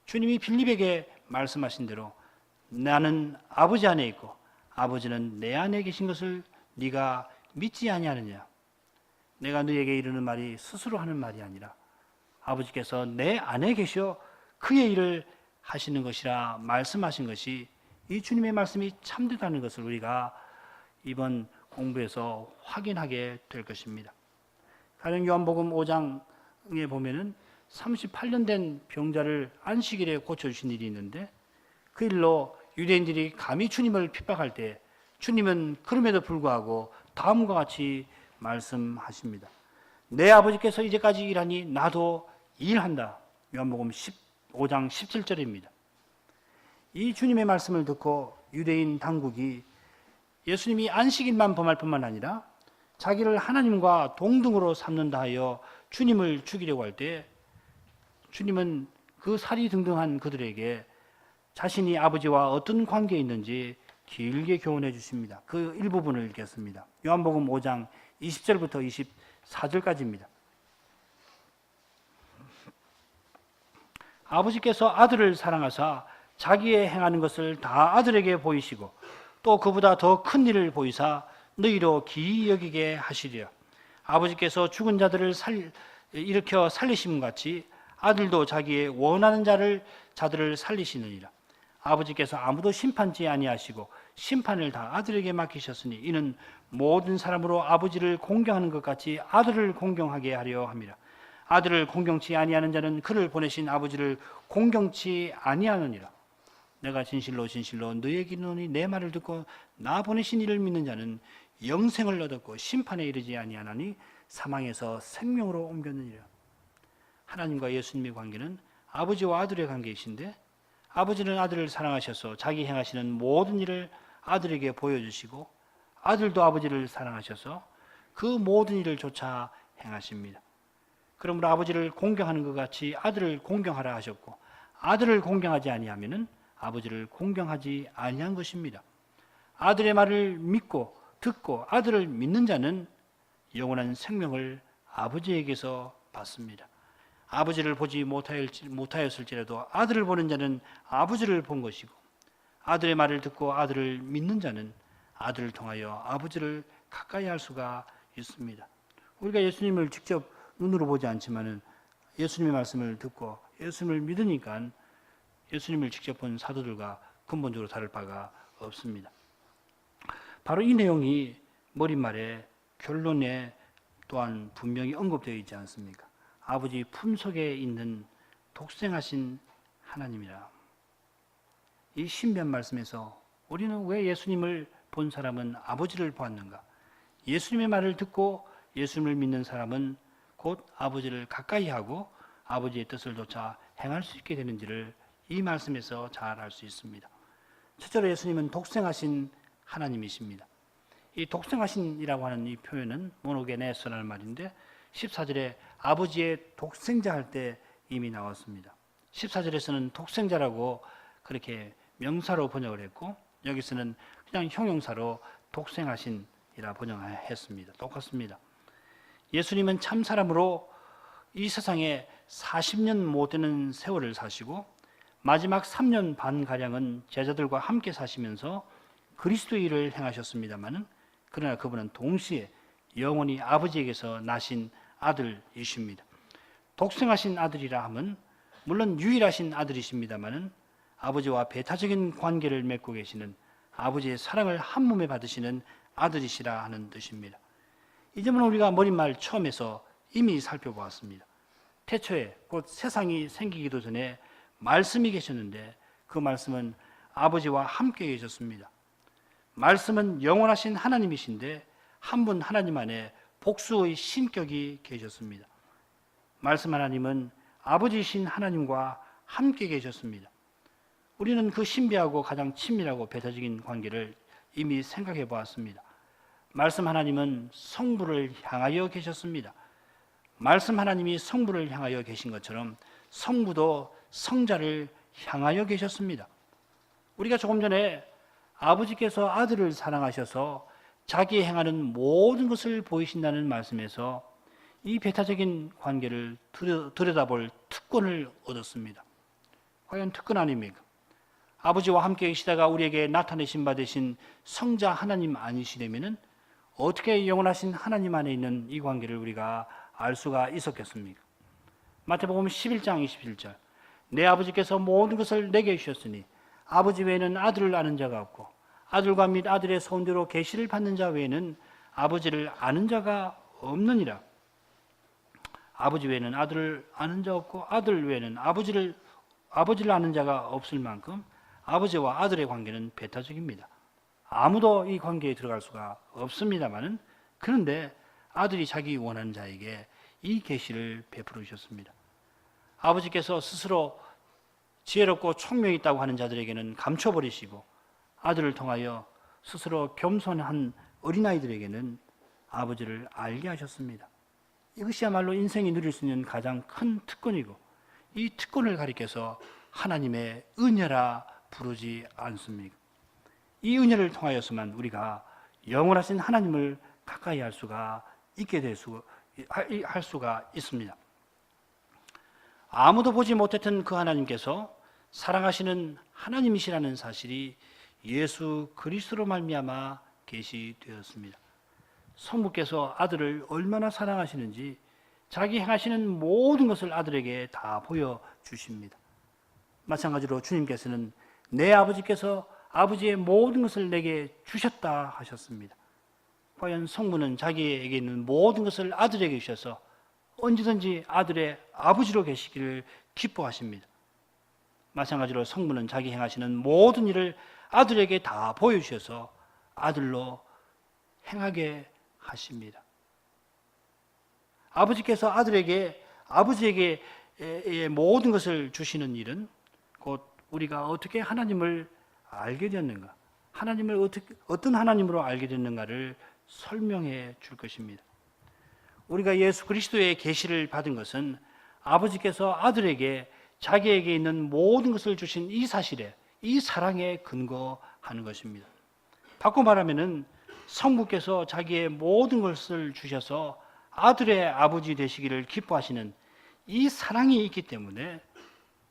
주님이 빌립에게 말씀하신 대로 나는 아버지 안에 있고 아버지는 내 안에 계신 것을 네가 믿지 아니하느냐. 내가 너에게 이르는 말이 스스로 하는 말이 아니라 아버지께서 내 안에 계셔 그의 일을 하시는 것이라 말씀하신 것이 이 주님의 말씀이 참되다는 것을 우리가 이번 공부에서 확인하게 될 것입니다. 가령 요한복음 5장에 보면은 38년 된 병자를 안식일에 고쳐주신 일이 있는데 그 일로 유대인들이 감히 주님을 핍박할 때 주님은 그럼에도 불구하고 다음과 같이 말씀하십니다. 내 아버지께서 이제까지 일하니 나도 일한다. 요한복음 15장 17절입니다. 이 주님의 말씀을 듣고 유대인 당국이 예수님이 안식일만 범할 뿐만 아니라 자기를 하나님과 동등으로 삼는다 하여 주님을 죽이려고 할 때 주님은 그 살이 등등한 그들에게 자신이 아버지와 어떤 관계에 있는지 길게 교훈해 주십니다. 그 일부분을 읽겠습니다. 요한복음 5장 20절부터 24절까지입니다. 아버지께서 아들을 사랑하사 자기의 행하는 것을 다 아들에게 보이시고 또 그보다 더 큰 일을 보이사 너희로 기이 여기게 하시리라. 아버지께서 죽은 자들을 일으켜 살리심 같이 아들도 자기의 원하는 자들을 살리시느니라. 아버지께서 아무도 심판치 아니하시고 심판을 다 아들에게 맡기셨으니 이는 모든 사람으로 아버지를 공경하는 것 같이 아들을 공경하게 하려 함이라. 아들을 공경치 아니하는 자는 그를 보내신 아버지를 공경치 아니하느니라. 내가 진실로 진실로 너희에게 이르노니 내 말을 듣고 나 보내신 이를 믿는 자는 영생을 얻었고 심판에 이르지 아니하나니 사망에서 생명으로 옮겼느니라. 하나님과 예수님의 관계는 아버지와 아들의 관계이신데 아버지는 아들을 사랑하셔서 자기 행하시는 모든 일을 아들에게 보여주시고 아들도 아버지를 사랑하셔서 그 모든 일을 조차 행하십니다. 그러므로 아버지를 공경하는 것 같이 아들을 공경하라 하셨고 아들을 공경하지 아니하면은 아버지를 공경하지 아니한 것입니다. 아들의 말을 믿고 듣고 아들을 믿는 자는 영원한 생명을 아버지에게서 받습니다. 아버지를 보지 못하였을지라도 아들을 보는 자는 아버지를 본 것이고 아들의 말을 듣고 아들을 믿는 자는 아들을 통하여 아버지를 가까이 할 수가 있습니다. 우리가 예수님을 직접 눈으로 보지 않지만은 예수님의 말씀을 듣고 예수님을 믿으니까 예수님을 직접 본 사도들과 근본적으로 다를 바가 없습니다. 바로 이 내용이 머릿말에 결론에 또한 분명히 언급되어 있지 않습니까? 아버지 품속에 있는 독생하신 하나님이라. 이 신비한 말씀에서 우리는 왜 예수님을 본 사람은 아버지를 보았는가? 예수님의 말을 듣고 예수님을 믿는 사람은 곧 아버지를 가까이 하고 아버지의 뜻을 조차 행할 수 있게 되는지를 이 말씀에서 잘 알 수 있습니다. 첫째로 예수님은 독생하신 하나님이십니다. 이 독생하신이라고 하는 이 표현은 모노게네스라는 말인데 14절에 아버지의 독생자 할 때 이미 나왔습니다. 14절에서는 독생자라고 그렇게 명사로 번역을 했고 여기서는 그냥 형용사로 독생하신이라 번역했습니다. 똑같습니다. 예수님은 참 사람으로 이 세상에 40년 못 되는 세월을 사시고 마지막 3년 반가량은 제자들과 함께 사시면서 그리스도의 일을 행하셨습니다마는 그러나 그분은 동시에 영원히 아버지에게서 나신 아들이십니다. 독생하신 아들이라 함은 물론 유일하신 아들이십니다마는 아버지와 배타적인 관계를 맺고 계시는 아버지의 사랑을 한 몸에 받으시는 아들이시라 하는 뜻입니다. 이 점은 우리가 머릿말 처음에서 이미 살펴보았습니다. 태초에 곧 세상이 생기기도 전에 말씀이 계셨는데 그 말씀은 아버지와 함께 계셨습니다. 말씀은 영원하신 하나님이신데 한 분 하나님 안에 복수의 신격이 계셨습니다. 말씀 하나님은 아버지이신 하나님과 함께 계셨습니다. 우리는 그 신비하고 가장 친밀하고 배타적인 관계를 이미 생각해 보았습니다. 말씀 하나님은 성부를 향하여 계셨습니다. 말씀 하나님이 성부를 향하여 계신 것처럼 성부도 성자를 향하여 계셨습니다. 우리가 조금 전에 아버지께서 아들을 사랑하셔서 자기 행하는 모든 것을 보이신다는 말씀에서 이 배타적인 관계를 들여다볼 특권을 얻었습니다. 과연 특권 아닙니까? 아버지와 함께 계시다가 우리에게 나타내신 바 되신 성자 하나님 아니시려면 어떻게 영원하신 하나님 안에 있는 이 관계를 우리가 알 수가 있었겠습니까? 마태복음 11장 27절 내 아버지께서 모든 것을 내게 주셨으니 아버지 외에는 아들을 아는 자가 없고 아들과 및 아들의 소원대로 계시를 받는 자 외에는 아버지를 아는 자가 없느니라. 아버지 외에는 아들을 아는 자 없고 아들 외에는 아버지를 아는 자가 없을 만큼 아버지와 아들의 관계는 배타적입니다. 아무도 이 관계에 들어갈 수가 없습니다만은 그런데 아들이 자기 원하는 자에게 이 계시를 베풀어 주셨습니다. 아버지께서 스스로 지혜롭고 총명이 있다고 하는 자들에게는 감춰버리시고 아들을 통하여 스스로 겸손한 어린아이들에게는 아버지를 알게 하셨습니다. 이것이야말로 인생이 누릴 수 있는 가장 큰 특권이고 이 특권을 가리켜서 하나님의 은혜라 부르지 않습니까? 이 은혜를 통하여서만 우리가 영원하신 하나님을 가까이 할 수가 있습니다. 아무도 보지 못했던 그 하나님께서 사랑하시는 하나님이시라는 사실이 예수 그리스도로 말미암아 계시되었습니다. 성부께서 아들을 얼마나 사랑하시는지 자기 행하시는 모든 것을 아들에게 다 보여주십니다. 마찬가지로 주님께서는 내 아버지께서 아버지의 모든 것을 내게 주셨다 하셨습니다. 과연 성부는 자기에게 있는 모든 것을 아들에게 주셔서 언제든지 아들의 아버지로 계시기를 기뻐하십니다. 마찬가지로 성부는 자기 행하시는 모든 일을 아들에게 다 보여주셔서 아들로 행하게 하십니다. 아버지께서 아버지에게 모든 것을 주시는 일은 곧 우리가 어떻게 하나님을 알게 되었는가, 하나님을 어떤 하나님으로 알게 됐는가를 설명해 줄 것입니다. 우리가 예수 그리스도의 계시를 받은 것은 아버지께서 아들에게 자기에게 있는 모든 것을 주신 이 사실에, 이 사랑에 근거하는 것입니다. 바꿔 말하면은 성부께서 자기의 모든 것을 주셔서 아들의 아버지 되시기를 기뻐하시는 이 사랑이 있기 때문에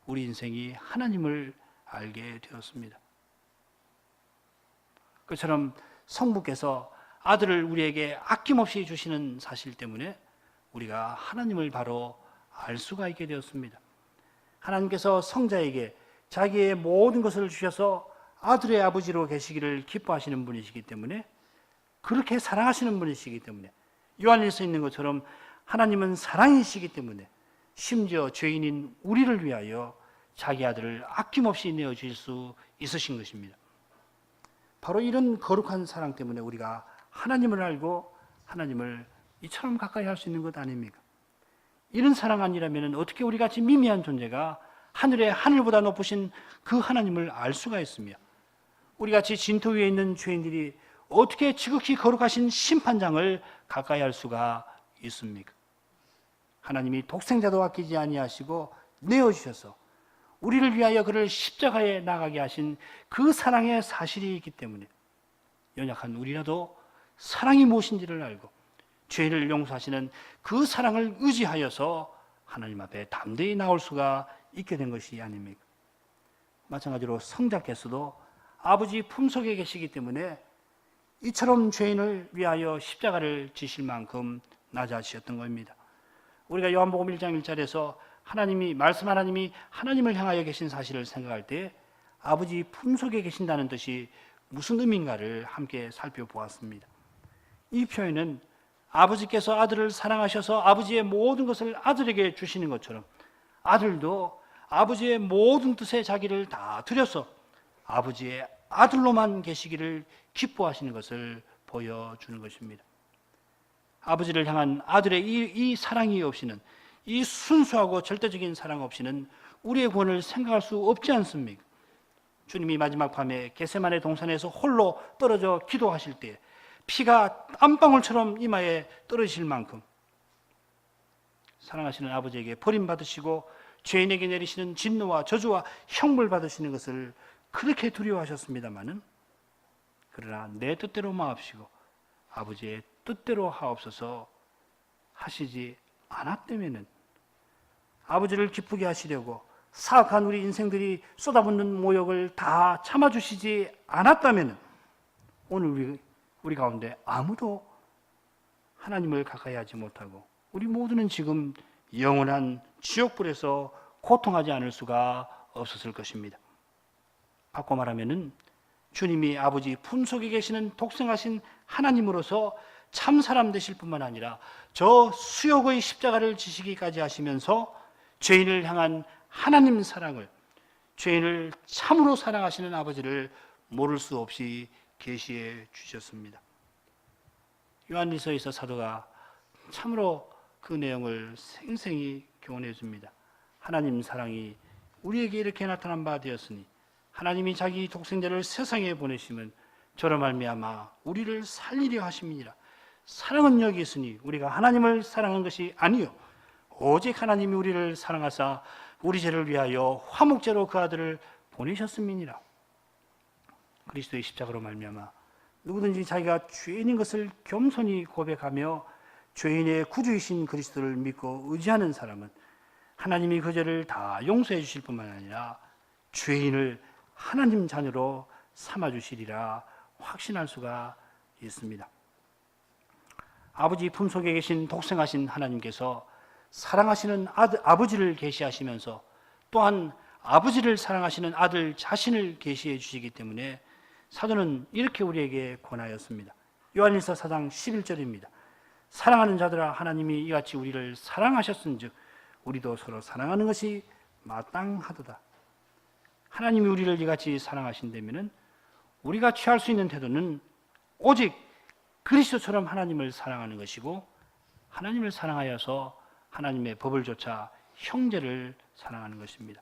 우리 인생이 하나님을 알게 되었습니다. 그처럼 성부께서 아들을 우리에게 아낌없이 주시는 사실 때문에 우리가 하나님을 바로 알 수가 있게 되었습니다. 하나님께서 성자에게 자기의 모든 것을 주셔서 아들의 아버지로 계시기를 기뻐하시는 분이시기 때문에, 그렇게 사랑하시는 분이시기 때문에, 요한일서에 있는 것처럼 하나님은 사랑이시기 때문에 심지어 죄인인 우리를 위하여 자기 아들을 아낌없이 내어주실 수 있으신 것입니다. 바로 이런 거룩한 사랑 때문에 우리가 하나님을 알고 하나님을 이처럼 가까이 할 수 있는 것 아닙니까? 이런 사랑 아니라면 어떻게 우리 같이 미미한 존재가 하늘의 하늘보다 높으신 그 하나님을 알 수가 있으며, 우리 같이 진토 위에 있는 죄인들이 어떻게 지극히 거룩하신 심판장을 가까이 할 수가 있습니까? 하나님이 독생자도 아끼지 아니하시고 내어주셔서 우리를 위하여 그를 십자가에 나가게 하신 그 사랑의 사실이 있기 때문에 연약한 우리라도 사랑이 무엇인지를 알고 죄를 용서하시는 그 사랑을 의지하여서 하나님 앞에 담대히 나올 수가 있게 된 것이 아닙니까? 마찬가지로 성자께서도 아버지 품속에 계시기 때문에 이처럼 죄인을 위하여 십자가를 지실 만큼 낮아지셨던 겁니다. 우리가 요한복음 1장 1절에서 말씀 하나님이 하나님을 향하여 계신 사실을 생각할 때 아버지 품속에 계신다는 뜻이 무슨 의미인가를 함께 살펴보았습니다. 이 표현은 아버지께서 아들을 사랑하셔서 아버지의 모든 것을 아들에게 주시는 것처럼 아들도 아버지의 모든 뜻에 자기를 다 드려서 아버지의 아들로만 계시기를 기뻐하시는 것을 보여주는 것입니다. 아버지를 향한 아들의 이 사랑이 없이는, 이 순수하고 절대적인 사랑 없이는 우리의 구원을 생각할 수 없지 않습니까? 주님이 마지막 밤에 겟세마네 동산에서 홀로 떨어져 기도하실 때 피가 땀방울처럼 이마에 떨어지실 만큼 사랑하시는 아버지에게 버림받으시고 죄인에게 내리시는 진노와 저주와 형벌 받으시는 것을 그렇게 두려워하셨습니다마는, 그러나 내 뜻대로 마옵시고 아버지의 뜻대로 하옵소서 하시지 않았다면은, 아버지를 기쁘게 하시려고 사악한 우리 인생들이 쏟아붓는 모욕을 다 참아주시지 않았다면 오늘 우리 가운데 아무도 하나님을 가까이 하지 못하고 우리 모두는 지금 영원한 지옥불에서 고통하지 않을 수가 없었을 것입니다. 바꿔 말하면은 주님이 아버지 품속에 계시는 독생하신 하나님으로서 참 사람 되실 뿐만 아니라 저 수욕의 십자가를 지시기까지 하시면서 죄인을 향한 하나님 사랑을, 죄인을 참으로 사랑하시는 아버지를 모를 수 없이 계시해 주셨습니다. 요한일서에서 사도가 참으로 그 내용을 생생히 교훈해 줍니다. 하나님 사랑이 우리에게 이렇게 나타난 바 되었으니 하나님이 자기 독생자를 세상에 보내시면 저로 말미암아 우리를 살리려 하심이니라. 사랑은 여기 있으니 우리가 하나님을 사랑한 것이 아니요 오직 하나님이 우리를 사랑하사 우리 죄를 위하여 화목제로 그 아들을 보내셨음이니라. 그리스도의 십자가로 말미암아 누구든지 자기가 죄인인 것을 겸손히 고백하며 죄인의 구주이신 그리스도를 믿고 의지하는 사람은 하나님이 그 죄를 다 용서해 주실 뿐만 아니라 죄인을 하나님 자녀로 삼아 주시리라 확신할 수가 있습니다. 아버지 품속에 계신 독생하신 하나님께서 사랑하시는 아버지를 계시하시면서 또한 아버지를 사랑하시는 아들 자신을 계시해 주시기 때문에 사도는 이렇게 우리에게 권하였습니다. 요한일서 4장 11절입니다. 사랑하는 자들아 하나님이 이같이 우리를 사랑하셨은즉 우리도 서로 사랑하는 것이 마땅하도다. 하나님이 우리를 이같이 사랑하신다면 우리가 취할 수 있는 태도는 오직 그리스도처럼 하나님을 사랑하는 것이고, 하나님을 사랑하여서 하나님의 법을 좇아 형제를 사랑하는 것입니다.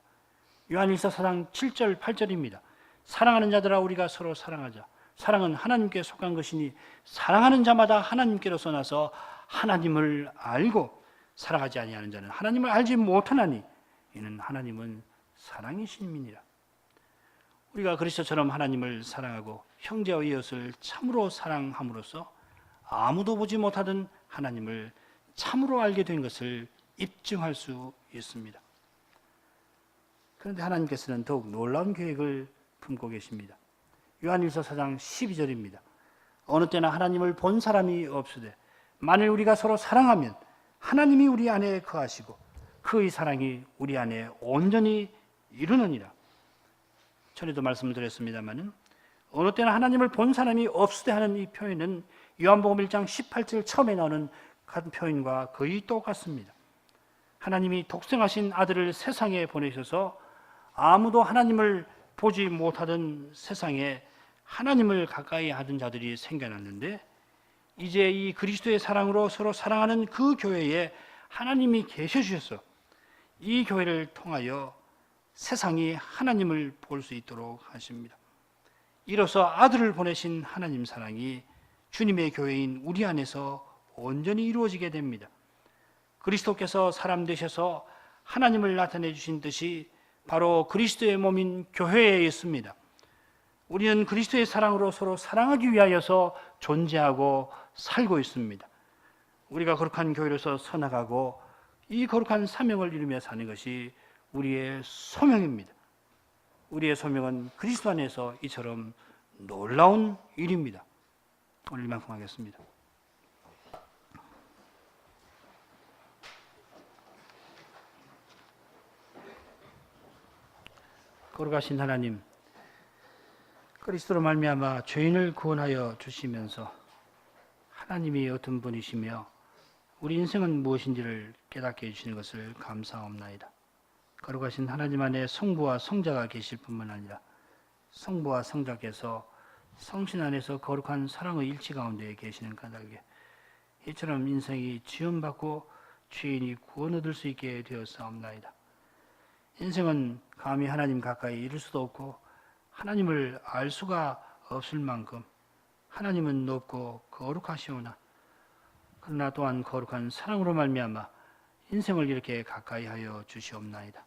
요한일서 4장 7절 8절입니다. 사랑하는 자들아 우리가 서로 사랑하자. 사랑은 하나님께 속한 것이니 사랑하는 자마다 하나님께로서 나서 하나님을 알고 사랑하지 아니하는 자는 하나님을 알지 못하나니 이는 하나님은 사랑이심이니라. 우리가 그리스도처럼 하나님을 사랑하고 형제와 이웃을 참으로 사랑함으로써 아무도 보지 못하던 하나님을 참으로 알게 된 것을 입증할 수 있습니다. 그런데 하나님께서는 더욱 놀라운 계획을 품고 계십니다. 요한일서 4장 12절입니다. 어느 때나 하나님을 본 사람이 없으되 만일 우리가 서로 사랑하면 하나님이 우리 안에 거하시고 그의 사랑이 우리 안에 온전히 이루느니라. 전에도 말씀을 드렸습니다만 어느 때나 하나님을 본 사람이 없으되 하는 이 표현은 요한복음 1장 18절 처음에 나오는 같은 표현과 거의 똑같습니다. 하나님이 독생하신 아들을 세상에 보내셔서 아무도 하나님을 보지 못하던 세상에 하나님을 가까이 하던 자들이 생겨났는데 이제 이 그리스도의 사랑으로 서로 사랑하는 그 교회에 하나님이 계셔 주셔서 이 교회를 통하여 세상이 하나님을 볼 수 있도록 하십니다. 이로써 아들을 보내신 하나님 사랑이 주님의 교회인 우리 안에서 온전히 이루어지게 됩니다. 그리스도께서 사람 되셔서 하나님을 나타내 주신 뜻이 바로 그리스도의 몸인 교회에 있습니다. 우리는 그리스도의 사랑으로 서로 사랑하기 위하여서 존재하고 살고 있습니다. 우리가 거룩한 교회로서 서나가고 이 거룩한 사명을 이루며 사는 것이 우리의 소명입니다. 우리의 소명은 그리스도 안에서 이처럼 놀라운 일입니다. 오늘 이만큼 하겠습니다. 거룩하신 하나님, 그리스도로 말미암아 죄인을 구원하여 주시면서 하나님이 어떤 분이시며 우리 인생은 무엇인지를 깨닫게 해주시는 것을 감사합나이다. 거룩하신 하나님 안에 성부와 성자가 계실 뿐만 아니라 성부와 성자께서 성신 안에서 거룩한 사랑의 일치 가운데 계시는 까닭에 이처럼 인생이 지원받고 죄인이 구원 얻을 수 있게 되었사옵나이다. 인생은 감히 하나님 가까이 이를 수도 없고 하나님을 알 수가 없을 만큼 하나님은 높고 거룩하시오나 그러나 또한 거룩한 사랑으로 말미암아 인생을 이렇게 가까이 하여 주시옵나이다.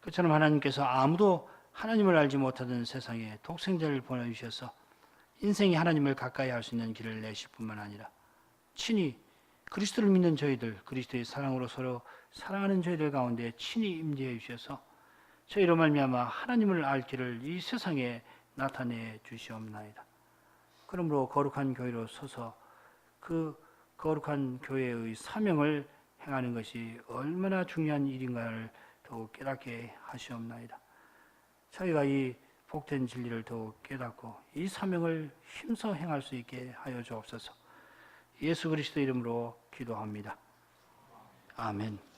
그처럼 하나님께서 아무도 하나님을 알지 못하던 세상에 독생자를 보내주셔서 인생이 하나님을 가까이 할 수 있는 길을 내실 뿐만 아니라 친히 그리스도를 믿는 저희들, 그리스도의 사랑으로 서로 사랑하는 저희들 가운데 친히 임재해 주셔서 저희로 말미암아 하나님을 알 길을 이 세상에 나타내 주시옵나이다. 그러므로 거룩한 교회로 서서 그 거룩한 교회의 사명을 행하는 것이 얼마나 중요한 일인가를 더욱 깨닫게 하시옵나이다. 저희가 이 복된 진리를 더욱 깨닫고 이 사명을 힘써 행할 수 있게 하여 주옵소서. 예수 그리스도 이름으로 기도합니다. 아멘.